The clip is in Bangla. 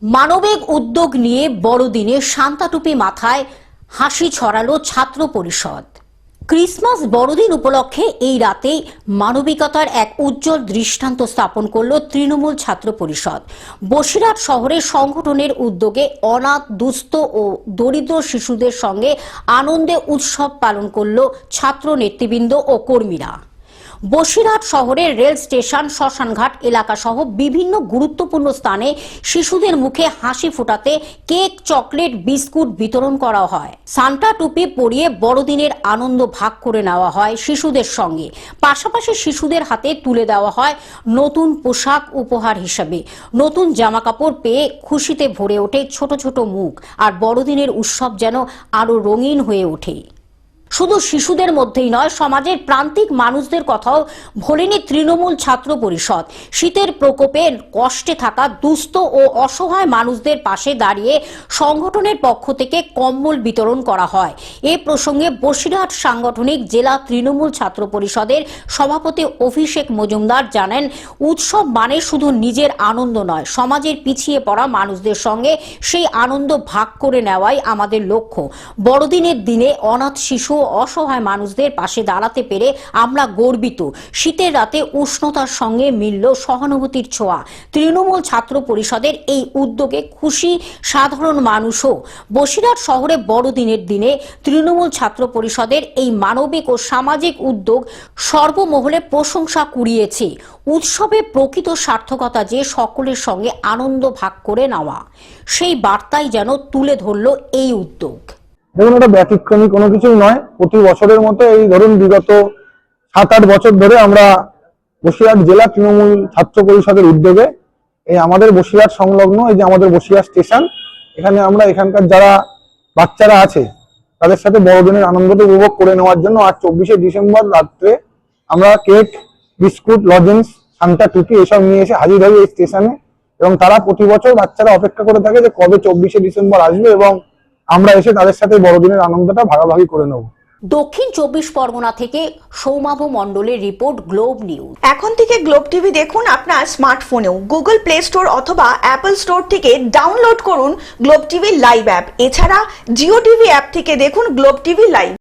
মানবিক উদ্যোগ নিয়ে বড়দিনে সান্তাটুপি মাথায় হাসি ছড়ালো ছাত্র পরিষদ। ক্রিসমাস বড়দিন উপলক্ষে এই রাতেই মানবিকতার এক উজ্জ্বল দৃষ্টান্ত স্থাপন করল তৃণমূল ছাত্র পরিষদ। বসিরহাট শহরে সংগঠনের উদ্যোগে অনাথ, দুস্থ ও দরিদ্র শিশুদের সঙ্গে আনন্দে উৎসব পালন করল ছাত্র নেতৃবৃন্দ ও কর্মীরা। বসিরহাট শহরের রেল স্টেশন, শ্মশানঘাট এলাকা সহ বিভিন্ন গুরুত্বপূর্ণ স্থানে শিশুদের মুখে হাসি ফোটাতে কেক, চকলেট, বিস্কুট বিতরণ করা হয়। সান্টা টুপি পরিয়ে বড়দিনের আনন্দ ভাগ করে নেওয়া হয় শিশুদের সঙ্গে। পাশাপাশি শিশুদের হাতে তুলে দেওয়া হয় নতুন পোশাক উপহার হিসেবে। নতুন জামাকাপড় পেয়ে খুশিতে ভরে ওঠে ছোট ছোট মুখ, আর বড়দিনের উৎসব যেন আরো রঙিন হয়ে ওঠে। শুধু শিশুদের মধ্যেই নয়, সমাজের প্রান্তিক মানুষদের কথাও ভোলেনি তৃণমূল ছাত্র পরিষদ। শীতের প্রকোপে কষ্টে থাকা দুস্থ ও অসহায় মানুষদের পাশে দাঁড়িয়ে সংগঠনের পক্ষ থেকে কম্বল বিতরণ করা হয়। এ প্রসঙ্গে বসিরহাট সাংগঠনিক জেলা তৃণমূল ছাত্র পরিষদের সভাপতি অভিষেক মজুমদার জানেন, উৎসব মানে শুধু নিজের আনন্দ নয়, সমাজের পিছিয়ে পড়া মানুষদের সঙ্গে সেই আনন্দ ভাগ করে নেওয়াই আমাদের লক্ষ্য। বড়দিনের দিনে অনাথ শিশু, অসহায় মানুষদের পাশে দাঁড়াতে পেরে আমরা গর্বিত। শীতের রাতে উষ্ণতার সঙ্গে মিলল সহানুভূতির ছোঁয়া। তৃণমূল ছাত্র পরিষদের এই উদ্যোগে খুশি সাধারণ মানুষও। বসিরহাট শহরে বড়দিনের দিনে তৃণমূল ছাত্র পরিষদের এই মানবিক ও সামাজিক উদ্যোগ সর্বমহলে প্রশংসা কুড়িয়েছে। উৎসবের প্রকৃত সার্থকতা যে সকলের সঙ্গে আনন্দ ভাগ করে নেওয়া, সেই বার্তাই যেন তুলে ধরল এই উদ্যোগ। দেখুন, এটা ব্যতিক্রমী কোনো কিছুই নয়। প্রতি বছরের মতো এই ধরুন বিগত 7-8 বছর ধরে আমরা বসিরহাট জেলা তৃণমূল ছাত্র পরিষদের উদ্যোগে এই আমাদের বসিরহাট সংলগ্ন এই যে আমাদের বসিরহাট স্টেশন, এখানে আমরা এখানকার যারা বাচ্চারা আছে তাদের সাথে বড়দিনের আনন্দটা উপভোগ করে নেওয়ার জন্য আজ 24শে ডিসেম্বর রাত্রে আমরা কেক, বিস্কুট, লজেন্স, সান্টা টুপি এসব নিয়ে এসে হাজির হই এই স্টেশনে। এবং তারা প্রতি বছর বাচ্চারা অপেক্ষা করে থাকে যে কবে 24শে ডিসেম্বর আসবে এবং আমরা এসে তাদের সাথে বড়দিনের আনন্দটা ভাগাভাগি করে নেব। দক্ষিণ 24 পরগনা থেকে সৌমাভ মণ্ডলের রিপোর্ট, গ্লোব নিউজ। এখন থেকে গ্লোব টিভি দেখুন আপনার স্মার্টফোনেও। গুগল প্লে স্টোর অথবা অ্যাপল স্টোর থেকে ডাউনলোড করুন গ্লোব টিভি লাইভ অ্যাপ। এছাড়া জিও টিভি অ্যাপ থেকে দেখুন গ্লোব টিভি লাইভ।